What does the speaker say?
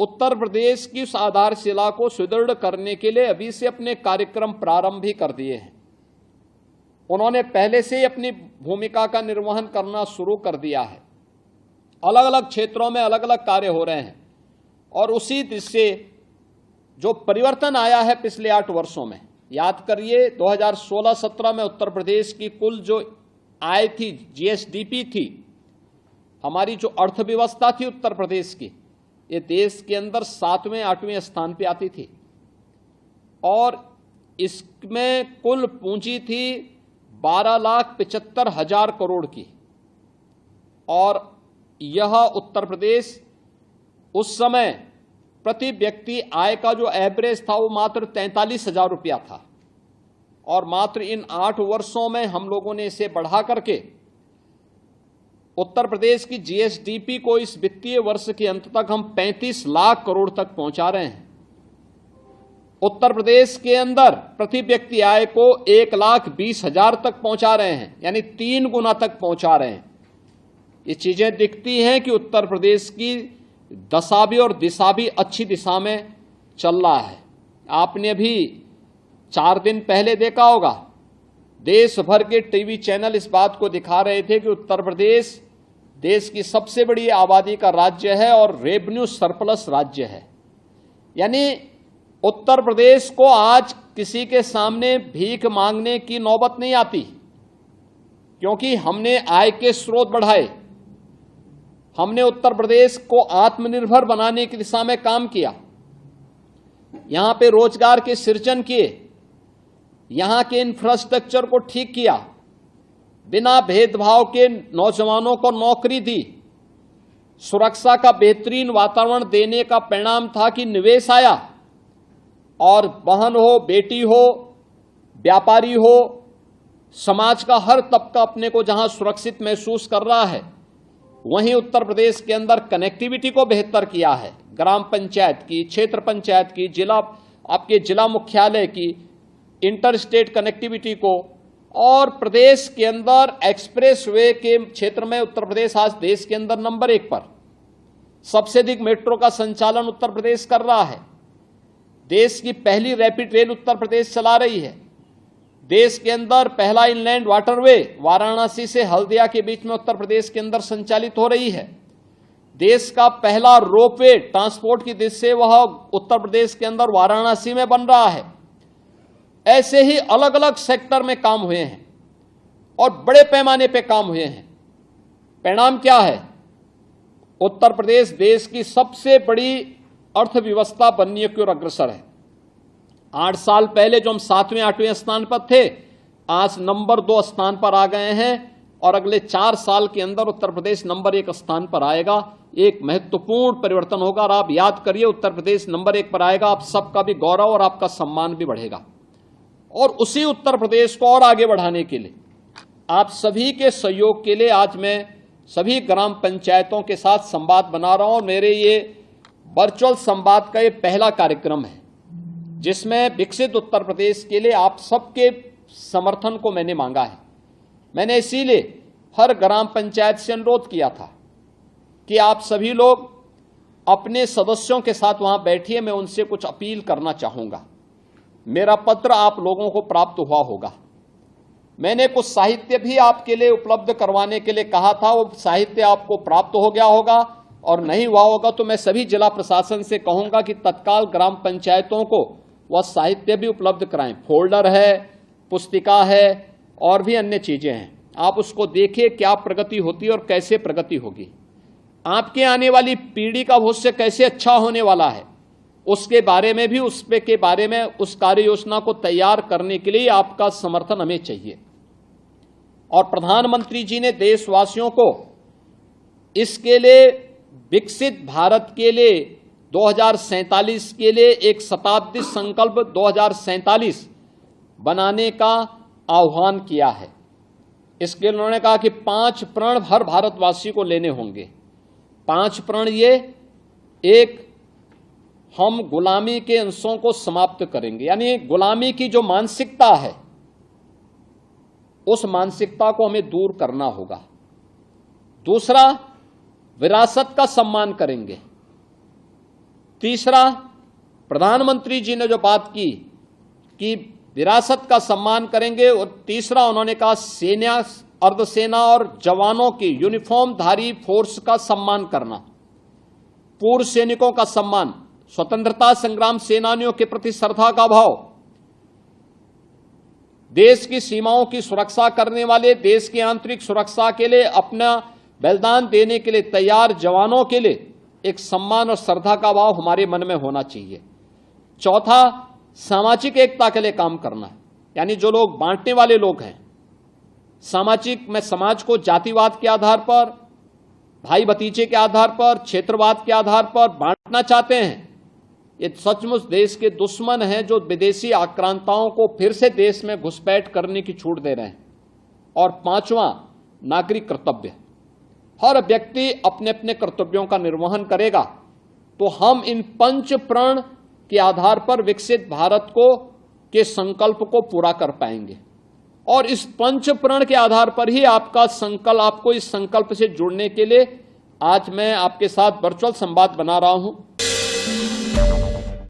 उत्तर प्रदेश की उस आधारशिला को सुदृढ़ करने के लिए अभी से अपने कार्यक्रम प्रारंभ भी कर दिए हैं। उन्होंने पहले से ही अपनी भूमिका का निर्वहन करना शुरू कर दिया है। अलग अलग क्षेत्रों में अलग अलग कार्य हो रहे हैं और उसी दृष्टि से जो परिवर्तन आया है पिछले 8 वर्षों में, याद करिए 2016-17 में उत्तर प्रदेश की कुल जो आय थी, जीएसडीपी थी, हमारी जो अर्थव्यवस्था थी उत्तर प्रदेश की, ये देश के अंदर 7वें-8वें स्थान पे आती थी और इसमें कुल पूंजी थी 12,75,000 करोड़ की और यह उत्तर प्रदेश उस समय प्रति व्यक्ति आय का जो एवरेज था वो मात्र 43,000 रुपया था और मात्र इन 8 वर्षों में हम लोगों ने इसे बढ़ा करके उत्तर प्रदेश की जीएसडीपी को इस वित्तीय वर्ष के अंत तक हम 35 लाख करोड़ तक पहुंचा रहे हैं। उत्तर प्रदेश के अंदर प्रति व्यक्ति आय को 1,20,000 तक पहुंचा रहे हैं, यानी 3 गुना तक पहुंचा रहे हैं। ये चीजें दिखती हैं कि उत्तर प्रदेश की दशा भी और दिशा भी अच्छी दिशा में चल रहा है। आपने अभी 4 दिन पहले देखा होगा, देश भर के टीवी चैनल इस बात को दिखा रहे थे कि उत्तर प्रदेश देश की सबसे बड़ी आबादी का राज्य है और रेवेन्यू सरप्लस राज्य है। यानी उत्तर प्रदेश को आज किसी के सामने भीख मांगने की नौबत नहीं आती, क्योंकि हमने आय के स्रोत बढ़ाए, हमने उत्तर प्रदेश को आत्मनिर्भर बनाने की दिशा में काम किया, यहां पे रोजगार के सृजन किए, यहां के इंफ्रास्ट्रक्चर को ठीक किया, बिना भेदभाव के नौजवानों को नौकरी दी, सुरक्षा का बेहतरीन वातावरण देने का परिणाम था कि निवेश आया और बहन हो, बेटी हो, व्यापारी हो, समाज का हर तबका अपने को जहां सुरक्षित महसूस कर रहा है, वहीं उत्तर प्रदेश के अंदर कनेक्टिविटी को बेहतर किया है। ग्राम पंचायत की, क्षेत्र पंचायत की, आपके जिला मुख्यालय की, इंटर स्टेट कनेक्टिविटी को और प्रदेश के अंदर एक्सप्रेस वे के क्षेत्र में उत्तर प्रदेश आज देश के अंदर नंबर 1 पर, सबसे अधिक मेट्रो का संचालन उत्तर प्रदेश कर रहा है। देश की पहली रैपिड रेल उत्तर प्रदेश चला रही है। देश के अंदर पहला इनलैंड वाटरवे वाराणसी से हल्दिया के बीच में उत्तर प्रदेश के अंदर संचालित हो रही है। देश का पहला रोपवे ट्रांसपोर्ट की दृष्टि से वह उत्तर प्रदेश के अंदर वाराणसी में बन रहा है। ऐसे ही अलग अलग सेक्टर में काम हुए हैं और बड़े पैमाने पे काम हुए हैं। परिणाम क्या है? उत्तर प्रदेश देश की सबसे बड़ी अर्थव्यवस्था बनने की ओर अग्रसर है। 8 साल पहले जो हम 7वें-8वें स्थान पर थे, आज नंबर 2 स्थान पर आ गए हैं और अगले 4 साल के अंदर उत्तर प्रदेश नंबर 1 स्थान पर आएगा। एक महत्वपूर्ण परिवर्तन होगा और आप याद करिए, उत्तर प्रदेश नंबर 1 पर आएगा, आप सबका भी गौरव और आपका सम्मान भी बढ़ेगा। और उसी उत्तर प्रदेश को और आगे बढ़ाने के लिए आप सभी के सहयोग के लिए आज मैं सभी ग्राम पंचायतों के साथ संवाद बना रहा हूं और मेरे ये वर्चुअल संवाद का ये पहला कार्यक्रम है जिसमें विकसित उत्तर प्रदेश के लिए आप सबके समर्थन को मैंने मांगा है। मैंने इसीलिए हर ग्राम पंचायत से अनुरोध किया था कि आप सभी लोग अपने सदस्यों के साथ वहां बैठिए, मैं उनसे कुछ अपील करना चाहूंगा। मेरा पत्र आप लोगों को प्राप्त हुआ होगा। मैंने कुछ साहित्य भी आपके लिए उपलब्ध करवाने के लिए कहा था, वो साहित्य आपको प्राप्त हो गया होगा और नहीं हुआ होगा तो मैं सभी जिला प्रशासन से कहूंगा कि तत्काल ग्राम पंचायतों को वह साहित्य भी उपलब्ध कराएं। फोल्डर है, पुस्तिका है और भी अन्य चीजें हैं, आप उसको देखिए क्या प्रगति होती है और कैसे प्रगति होगी। आपके आने वाली पीढ़ी का भविष्य कैसे अच्छा होने वाला है उसके बारे में भी, के बारे में उस कार्य योजना को तैयार करने के लिए आपका समर्थन हमें चाहिए। और प्रधानमंत्री जी ने देशवासियों को इसके लिए विकसित भारत के लिए 2047 के लिए एक शताब्दी संकल्प 2047 बनाने का आह्वान किया है। इसके लिए उन्होंने कहा कि 5 प्रण हर भारतवासी को लेने होंगे। 5 प्रण ये, एक, हम गुलामी के अंशों को समाप्त करेंगे, यानी गुलामी की जो मानसिकता है उस मानसिकता को हमें दूर करना होगा। दूसरा, विरासत का सम्मान करेंगे। तीसरा, प्रधानमंत्री जी ने जो बात की कि विरासत का सम्मान करेंगे, और तीसरा उन्होंने कहा सेना, अर्धसेना और जवानों की यूनिफॉर्मधारी फोर्स का सम्मान करना, पूर्व सैनिकों का सम्मान, स्वतंत्रता संग्राम सेनानियों के प्रति श्रद्धा का भाव, देश की सीमाओं की सुरक्षा करने वाले, देश की आंतरिक सुरक्षा के लिए अपना बलिदान देने के लिए तैयार जवानों के लिए एक सम्मान और श्रद्धा का भाव हमारे मन में होना चाहिए। चौथा, सामाजिक एकता के लिए काम करना है, यानी जो लोग बांटने वाले लोग हैं, सामाजिक में समाज को जातिवाद के आधार पर, भाई भतीजे के आधार पर, क्षेत्रवाद के आधार पर बांटना चाहते हैं, ये सचमुच देश के दुश्मन हैं जो विदेशी आक्रांताओं को फिर से देश में घुसपैठ करने की छूट दे रहे हैं। और पांचवा, नागरिक कर्तव्य। हर व्यक्ति अपने अपने कर्तव्यों का निर्वहन करेगा तो हम इन पंच प्रण के आधार पर विकसित भारत के संकल्प को पूरा कर पाएंगे। और इस पंच प्रण के आधार पर ही आपको इस संकल्प से जुड़ने के लिए आज मैं आपके साथ वर्चुअल संवाद बना रहा हूं।